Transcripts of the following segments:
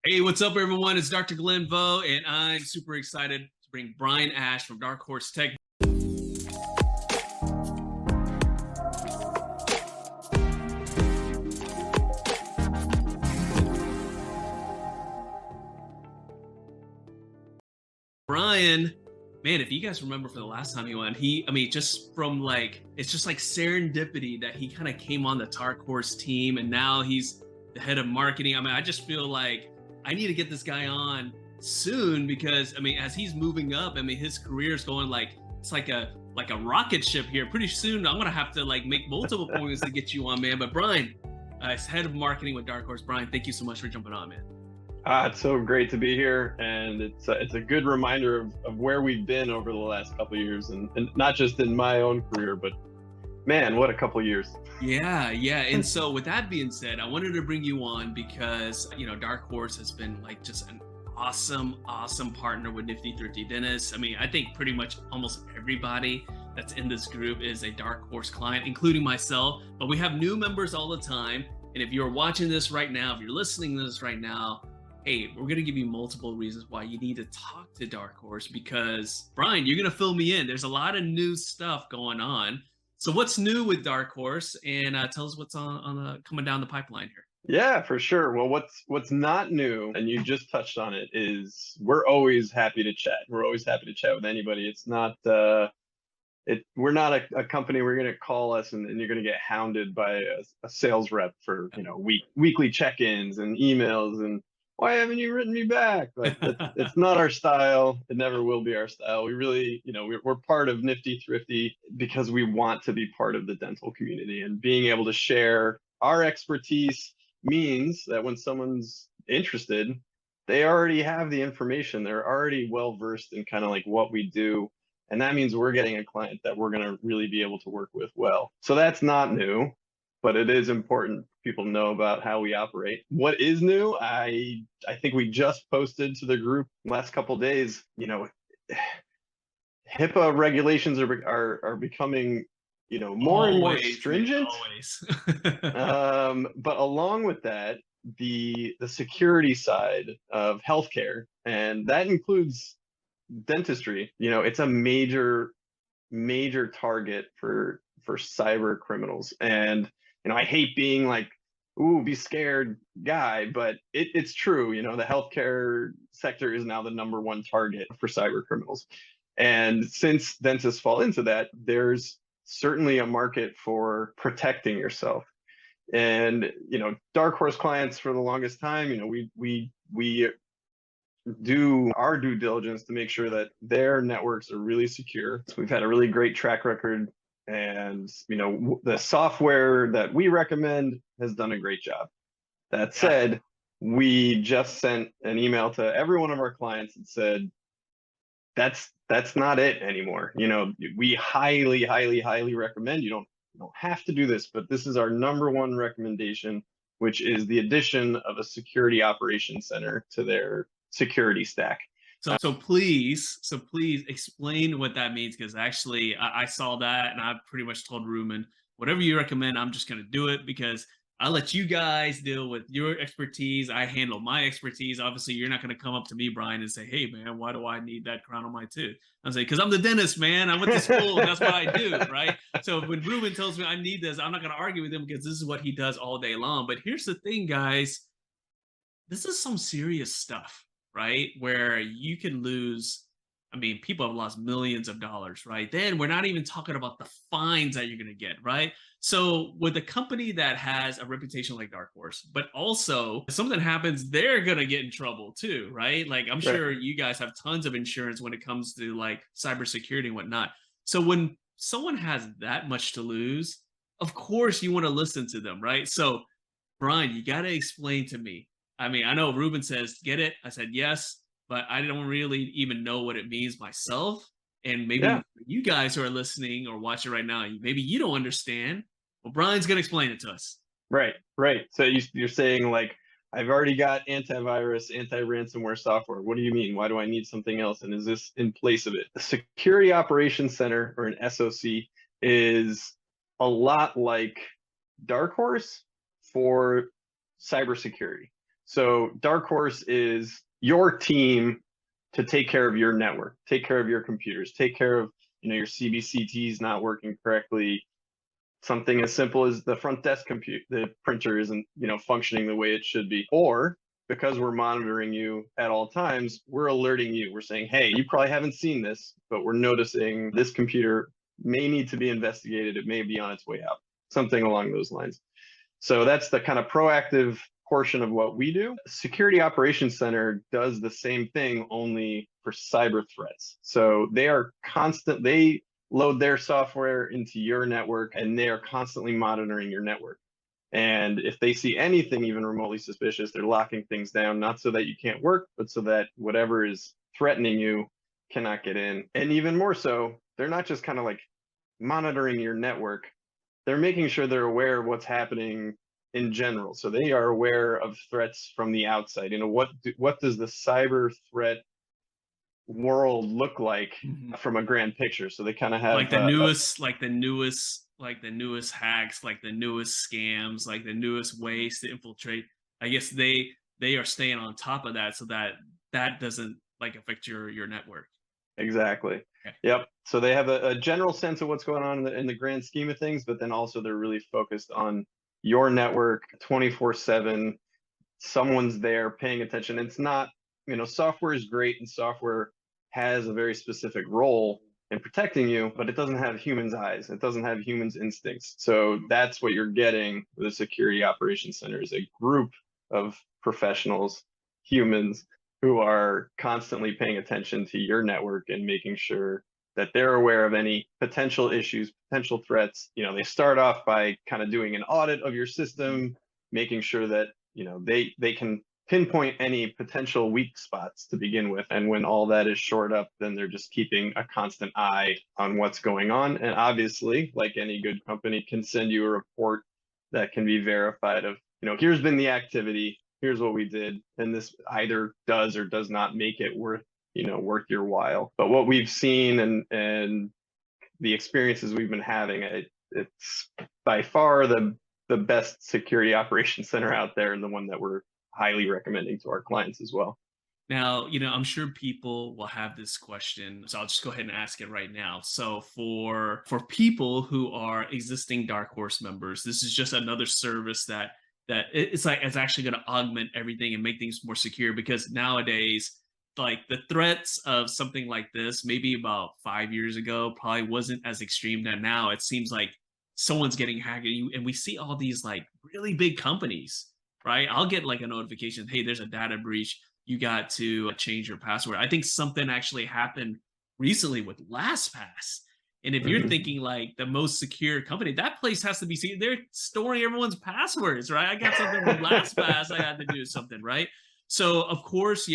Hey, what's up, everyone? It's Dr. Glenn Vo, and I'm super excited to bring Brian Ash from Darkhorse Tech. Brian, man, if you guys remember from the last time he went, just from like, it's just like serendipity that he kind of came on the Darkhorse team, and now he's the head of marketing. I just feel like I need to get this guy on soon because, as he's moving up, his career is going like, it's like a rocket ship here. Pretty soon, I'm gonna have to like make multiple appointments to get you on, man. But Brian, as head of marketing with Darkhorse, Brian, thank you so much for jumping on, man. It's so great to be here, and it's a good reminder of where we've been over the last couple of years, and not just in my own career, but man, what a couple of years. Yeah. And so with that being said, I wanted to bring you on because, Darkhorse has been like just an awesome partner with Nifty, Thrifty, Dennis. I think pretty much almost everybody that's in this group is a Darkhorse client, including myself, but we have new members all the time. And if you're watching this right now, if you're listening to this right now, hey, we're going to give you multiple reasons why you need to talk to Darkhorse because, Brian, you're going to fill me in. There's a lot of new stuff going on. So what's new with Darkhorse? And tell us what's on coming down the pipeline here. Yeah, for sure. Well, what's not new, and you just touched on it, is we're always happy to chat. We're always happy to chat with anybody. It's not we're not a company where you're going to call us and you're going to get hounded by a sales rep for weekly check-ins and emails and why haven't you written me back? Like it's not our style. It never will be our style. We really, we're part of Nifty Thrifty because we want to be part of the dental community, and being able to share our expertise means that when someone's interested, they already have the information. They're already well versed in kind of like what we do. And that means we're getting a client that we're going to really be able to work with well. So that's not new, but it is important people know about how we operate. What is new? I think we just posted to the group last couple of days. HIPAA regulations are becoming more and more stringent. Always. But along with that, the security side of healthcare, and that includes dentistry. It's a major target for cyber criminals, and I hate being like, ooh, be scared guy, but it's true. The healthcare sector is now the #1 target for cyber criminals. And since dentists fall into that, there's certainly a market for protecting yourself. And, Darkhorse clients for the longest time, we do our due diligence to make sure that their networks are really secure. So we've had a really great track record, and the software that we recommend has done a great job. That said, we just sent an email to every one of our clients and said that's not it anymore. We highly recommend, you don't have to do this, but this is our #1 recommendation, which is the addition of a security operations center to their security stack. So please explain what that means, because actually I saw that and I pretty much told Ruben, whatever you recommend, I'm just going to do it because I let you guys deal with your expertise. I handle my expertise. Obviously, you're not going to come up to me, Brian, and say, hey, man, why do I need that crown on my tooth? I say, because I'm the dentist, man. I went to school. And that's what I do, right? So when Ruben tells me I need this, I'm not going to argue with him because this is what he does all day long. But here's the thing, guys. This is some serious stuff, right? Where you can lose, people have lost millions of dollars, right? Then we're not even talking about the fines that you're going to get, right? So with a company that has a reputation like Darkhorse, but also if something happens, they're going to get in trouble too, right? Like I'm sure you guys have tons of insurance when it comes to like cybersecurity and whatnot. So when someone has that much to lose, of course you want to listen to them, right? So Brian, you got to explain to me. I know Ruben says, get it. I said, yes, but I don't really even know what it means myself. And maybe you guys who are listening or watching right now, maybe you don't understand. Well, Brian's going to explain it to us. Right. So you're saying like, I've already got antivirus, anti-ransomware software. What do you mean? Why do I need something else? And is this in place of it? The Security Operations Center, or an SOC, is a lot like Darkhorse for cybersecurity. So Darkhorse is your team to take care of your network, take care of your computers, take care of, your CBCTs not working correctly. Something as simple as the front desk the printer isn't, functioning the way it should be. Or because we're monitoring you at all times, we're alerting you. We're saying, hey, you probably haven't seen this, but we're noticing this computer may need to be investigated. It may be on its way out, something along those lines. So that's the kind of proactive portion of what we do. Security Operations Center does the same thing, only for cyber threats. So they load their software into your network, and they are constantly monitoring your network. And if they see anything even remotely suspicious, they're locking things down, not so that you can't work, but so that whatever is threatening you cannot get in. And even more so, they're not just kind of like monitoring your network, they're making sure they're aware of what's happening in general. So they are aware of threats from the outside. What does the cyber threat world look like from a grand picture? So they kind of have like the newest hacks, like the newest scams, like the newest ways to infiltrate. I guess they are staying on top of that so that doesn't like affect your network. Exactly. Okay. Yep. So they have a general sense of what's going on in the grand scheme of things, but then also they're really focused on your network 24/7. Someone's there paying attention. It's not, software is great, and software has a very specific role in protecting you, but it doesn't have humans' eyes. It doesn't have humans' instincts. So that's what you're getting with a security operations center, is a group of professionals, humans, who are constantly paying attention to your network and making sure that they're aware of any potential issues, potential threats. They start off by kind of doing an audit of your system, making sure that, they can pinpoint any potential weak spots to begin with. And when all that is shored up, then they're just keeping a constant eye on what's going on. And obviously, like any good company, can send you a report that can be verified of, here's been the activity, here's what we did, and this either does or does not make it worth your while. But what we've seen and the experiences we've been having, it's by far the best security operations center out there, and the one that we're highly recommending to our clients as well. Now, I'm sure people will have this question, so I'll just go ahead and ask it right now. So for people who are existing Darkhorse members, this is just another service that it's actually going to augment everything and make things more secure, because nowadays, like, the threats of something like this, maybe about 5 years ago, probably wasn't as extreme. That now it seems like someone's getting hacked, and we see all these like really big companies, right? I'll get like a notification, hey, there's a data breach, you got to change your password. I think something actually happened recently with LastPass. And if you're thinking like the most secure company, that place has to be seen. They're storing everyone's passwords, right? I got something from LastPass, I had to do something, right? So of course,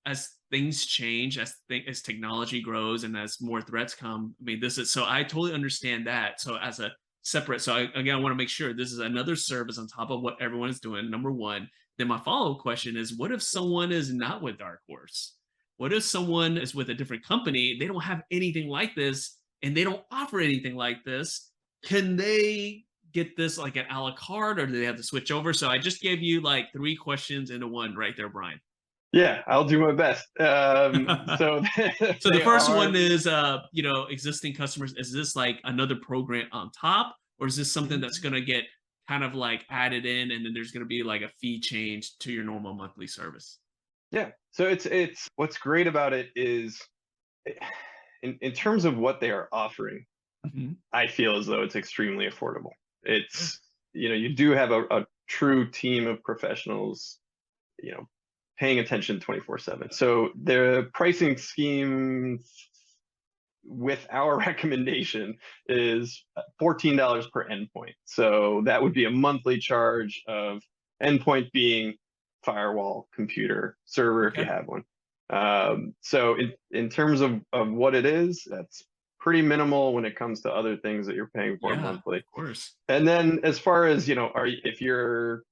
as things change, as technology grows, and as more threats come, I mean, I totally understand that. So as a separate, again, I want to make sure this is another service on top of what everyone is doing, number one. Then my follow-up question is, what if someone is not with Darkhorse? What if someone is with a different company? They don't have anything like this, and they don't offer anything like this. Can they get this like an a la carte, or do they have to switch over? So I just gave you like 3 questions into one right there, Brian. Yeah, I'll do my best. So the first one is, existing customers. Is this like another program on top, or is this something that's going to get kind of like added in, and then there's going to be like a fee change to your normal monthly service? Yeah. So it's what's great about it is, in terms of what they are offering, I feel as though it's extremely affordable. It's, you do have a true team of professionals, paying attention 24/7. So the pricing scheme with our recommendation is $14 per endpoint. So that would be a monthly charge of endpoint being firewall, computer, server, if you have one. So in terms of what it is, that's pretty minimal when it comes to other things that you're paying for monthly. Of course. And then as far as, if you're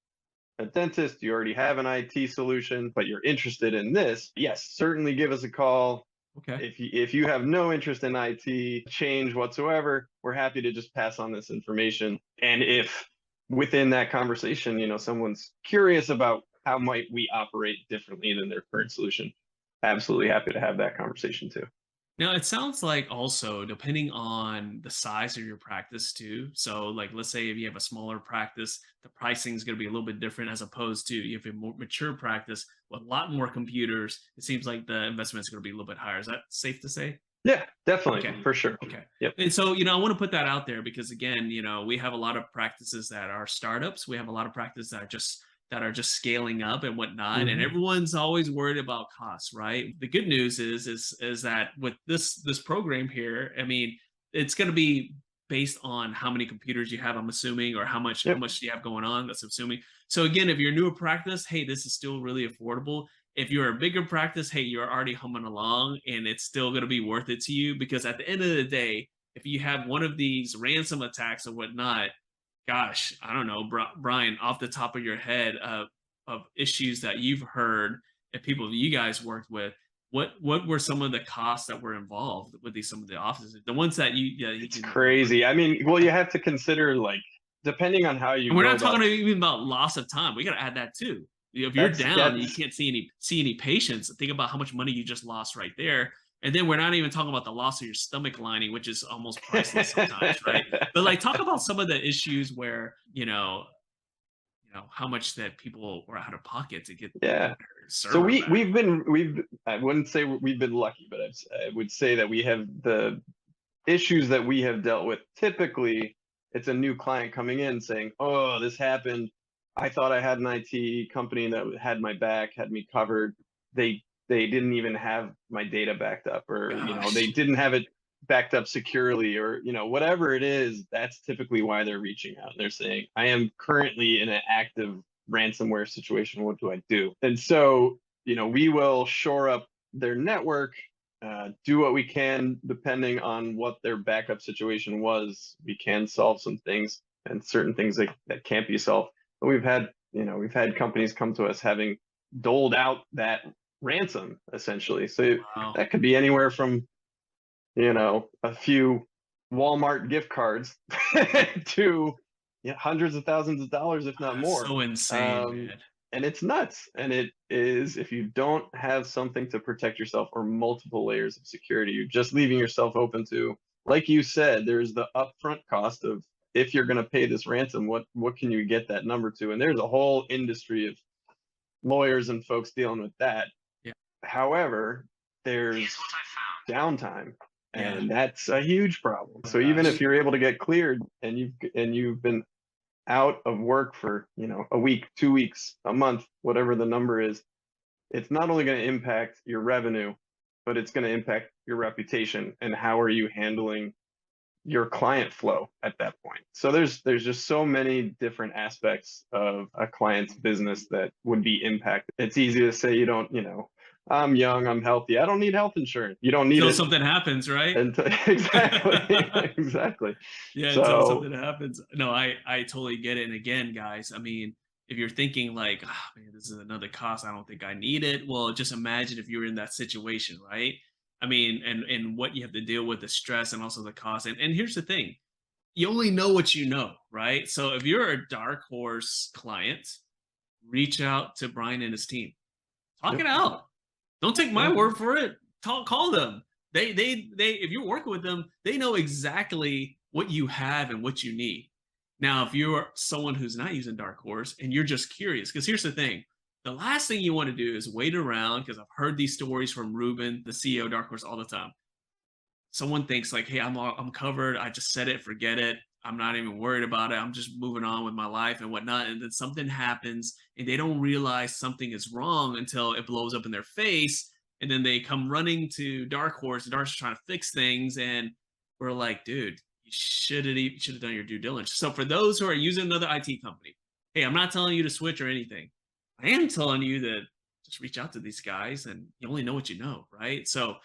a dentist, you already have an IT solution, but you're interested in this, yes, certainly give us a call. Okay. If you have no interest in IT change whatsoever, we're happy to just pass on this information. And if within that conversation, someone's curious about how might we operate differently than their current solution? Absolutely happy to have that conversation too. Now, it sounds like also depending on the size of your practice too. So, like, let's say if you have a smaller practice, the pricing is going to be a little bit different as opposed to if you have a more mature practice with a lot more computers. It seems like the investment is going to be a little bit higher. Is that safe to say? Yeah, definitely, Okay. for sure. Okay. Yep. And so, I want to put that out there because again, we have a lot of practices that are startups. We have a lot of practices that are just scaling up and whatnot. And Mhm. everyone's always worried about costs, right? The good news is that with this program here, I mean, it's gonna be based on how many computers you have, I'm assuming, or how much how Yep. much you have going on. That's assuming. So again, if you're a newer practice, hey, this is still really affordable. If you're a bigger practice, hey, you're already humming along and it's still going to be worth it to you because at the end of the day, if you have one of these ransom attacks or whatnot, gosh, I don't know, Brian, off the top of your head of issues that you've heard and people that you guys worked with, what were some of the costs that were involved with these some of the offices, the ones that you It's can crazy. I mean, well, you have to consider like depending on how and you we're go not talking about even about loss of time. We got to add that too. If you're down, you that's can't see any patients. Think about how much money you just lost right there. And then we're not even talking about the loss of your stomach lining, which is almost priceless sometimes, right? But like talk about some of the issues where, how much that people were out of pocket to get Yeah. their So server back. we've I wouldn't say we've been lucky, but I would say that we have the issues that we have dealt with. Typically, it's a new client coming in saying, "Oh, this happened. I thought I had an IT company that had my back, had me covered. They didn't even have my data backed up, or they Gosh. didn't have it backed up securely, or whatever it is." That's typically why they're reaching out. They're saying, "I am currently in an active ransomware situation. What do I do?" And so, we will shore up their network, do what we can depending on what their backup situation was. We can solve some things and certain things that can't be solved. But we've had companies come to us having doled out that ransom essentially. So Wow. that could be anywhere from a few Walmart gift cards to hundreds of thousands of dollars, if not That's more. so insane, Um, man. and it's nuts. And it is, if you don't have something to protect yourself or multiple layers of security, you're just leaving yourself open to, like you said, there's the upfront cost of, if you're going to pay this ransom, what can you get that number to? And there's a whole industry of lawyers and folks dealing with that. Yeah. However, there's downtime, Yeah. and that's a huge problem. Oh So even if gosh. you're able to get cleared and you've been out of work for a week, 2 weeks, a month, whatever the number is, it's not only going to impact your revenue, but it's going to impact your reputation and how are you handling your client flow at that point. So there's just so many different aspects of a client's business that would be impacted. It's easy to say, you don't, I'm young, I'm healthy, I don't need health insurance. You don't need Until it something happens, right? until exactly, exactly. Yeah, until So something happens. No, I totally get it. And again, guys, I mean, if you're thinking like, oh, man, this is another cost, I don't think I need it. Well, just imagine if you were in that situation, right? I mean, and what you have to deal with the stress and also the cost. And here's the thing, you only know what you know, right? So if you're a dark horse client, reach out to Brian and his team. Talk yep, it out. Don't take my yeah, word for it. Call them. They if you're working with them, they know exactly what you have and what you need. Now, if you're someone who's not using Dark Horse and you're just curious, because here's the thing. The last thing you want to do is wait around because I've heard these stories from Ruben, the CEO of Dark Horse, all the time. Someone thinks like, "Hey, I'm covered. I just set it, forget it. I'm not even worried about it. I'm just moving on with my life and whatnot." And then something happens, and they don't realize something is wrong until it blows up in their face, and then they come running to Dark Horse. And Dark Horse is trying to fix things, and we're like, "Dude, you should have done your due diligence." So for those who are using another IT company, hey, I'm not telling you to switch or anything. I am telling you to just reach out to these guys, and you only know what you know, right? So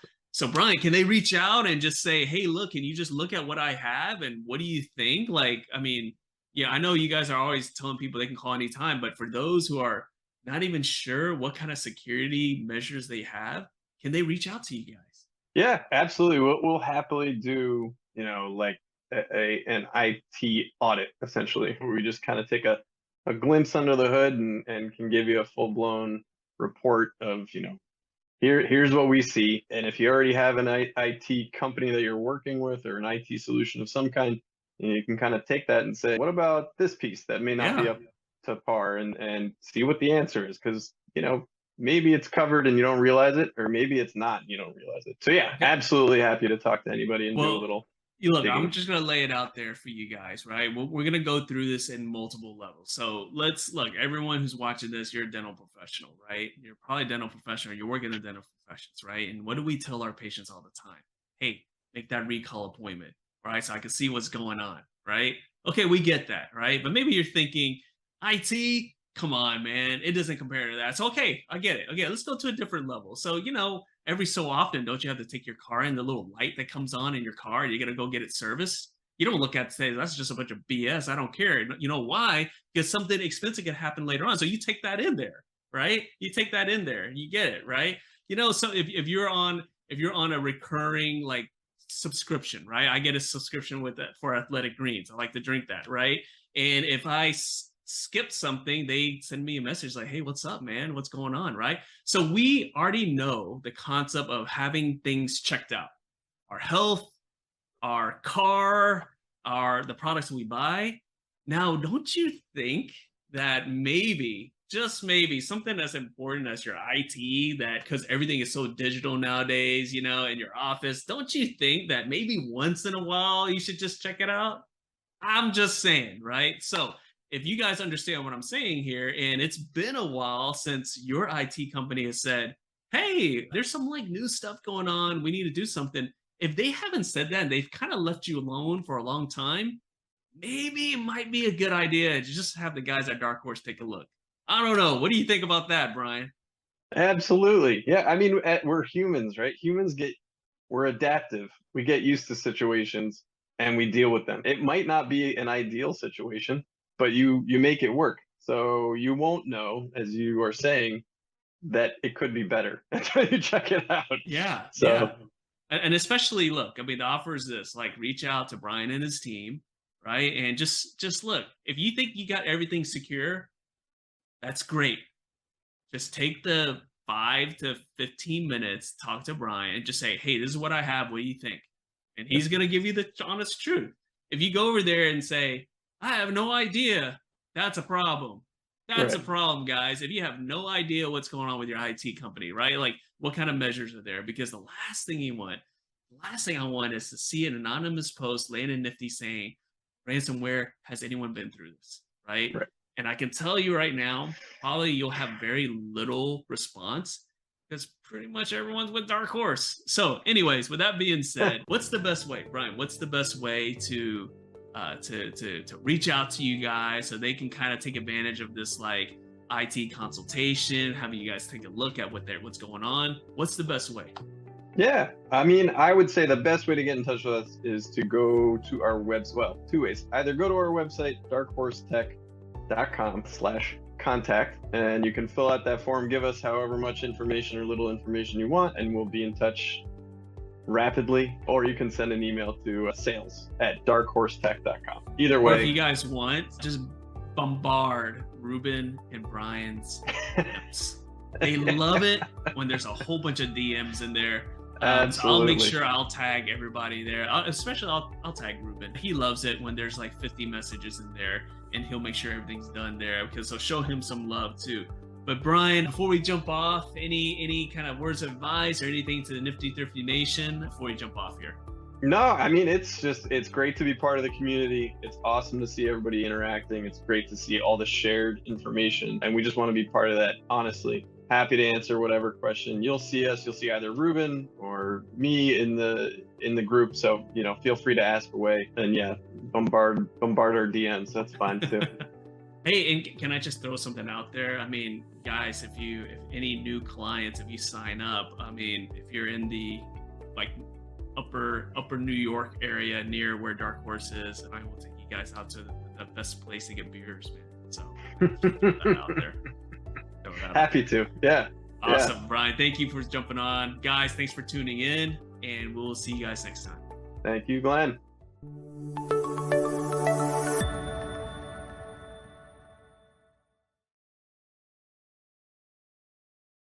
Brian, can they reach out and just say, "Hey, look, can you just look at what I have and what do you think?" Like, I mean, yeah, I know you guys are always telling people they can call anytime, but for those who are not even sure what kind of security measures they have, can they reach out to you guys? yeah, absolutely. We'll happily do like an IT audit essentially, where we just kind of take a a glimpse under the hood and can give you a full blown report of, here's what we see. And if you already have an IT company that you're working with, or an IT solution of some kind, you can kind of take that and say, what about this piece that may not be Yeah. up to par, and see what the answer is. Because, maybe it's covered and you don't realize it, or maybe it's not, and you don't realize it. So yeah, Okay. absolutely happy to talk to anybody and do a Well, little you look, I'm digging. just gonna lay it out there for you guys, right? We're gonna go through this in multiple levels. So let's look, everyone who's watching this, you're a dental professional, right? You're probably a dental professional, you're working in dental professions, right? And what do we tell our patients all the time? Hey, make that recall appointment, right? So I can see what's going on, right? Okay, we get that, right? But maybe you're thinking, IT, come on, man, it doesn't compare to that. So okay, I get it. Okay, let's go to a different level. So every so often, don't you have to take your car in, the little light that comes on in your car, and you got to go get it serviced? You don't look at it and say, that's just a bunch of BS. I don't care. You know why? Because something expensive could happen later on. So you take that in there, right? You take that in there and you get it, right? So if you're on a recurring like subscription, right? I get a subscription with that for Athletic Greens. I like to drink that, right? And if I skip something, they send me a message like, hey, what's up, man? What's going on, right? So we already know the concept of having things checked out. Our health, our car, the products we buy. Now, don't you think that maybe, just maybe, something as important as your IT, that because everything is so digital nowadays, in your office, don't you think that maybe once in a while you should just check it out? I'm just saying, right? So if you guys understand what I'm saying here, and it's been a while since your IT company has said, hey, there's some like new stuff going on, we need to do something. If they haven't said that and they've kind of left you alone for a long time, maybe it might be a good idea to just have the guys at Darkhorse take a look. I don't know. What do you think about that, Brian? Absolutely. Yeah. I mean, we're humans, right? We're adaptive. We get used to situations and we deal with them. It might not be an ideal situation, but you make it work. So you won't know, as you are saying, that it could be better until you check it out. Yeah, So yeah. And especially, look, I mean, the offer is this, like, reach out to Brian and his team, right? And just look, if you think you got everything secure, that's great. Just take the 5 to 15 minutes, talk to Brian, just say, hey, this is what I have. What do you think? And he's going to give you the honest truth. If you go over there and say, I have no idea, that's a problem. That's a right. problem, guys. If you have no idea what's going on with your IT company, right? Like, what kind of measures are there? Because the last thing I want is to see an anonymous post land in Nifty saying, ransomware, has anyone been through this? Right? Right. And I can tell you right now, probably you'll have very little response because pretty much everyone's with Darkhorse. So, anyways, with that being said, what's the best way, Brian? What's the best way to reach out to you guys so they can kind of take advantage of this like IT consultation, having you guys take a look at what's going on? What's the best way? Yeah. I mean, I would say the best way to get in touch with us is to go to our website. Well, two ways. Either go to our website, darkhorsetech.com/contact, and you can fill out that form, give us however much information or little information you want, and we'll be in touch rapidly. Or you can send an email to sales@darkhorsetech.com. Either way. Or if you guys want, just bombard Ruben and Brian's DMs. They love it when there's a whole bunch of DMs in there. So I'll make sure I'll tag everybody there. Especially I'll tag Ruben. He loves it when there's like 50 messages in there, and he'll make sure everything's done there because they'll show him some love too. But Brian, before we jump off, any kind of words of advice or anything to the Nifty Thrifty Nation before we jump off here? No, I mean, it's great to be part of the community. It's awesome to see everybody interacting. It's great to see all the shared information, and we just want to be part of that, honestly. Happy to answer whatever question. You'll see either Ruben or me in the group. So, feel free to ask away, and yeah, bombard our DMs. That's fine too. Hey, and can I just throw something out there? I mean, guys, if any new clients, if you sign up, I mean, if you're in the like upper New York area near where Darkhorse is, I will take you guys out to the best place to get beers, man. So just throw that out there. Happy to. Yeah. Awesome. Yeah. Brian, thank you for jumping on. Guys, thanks for tuning in, and we'll see you guys next time. Thank you, Glenn.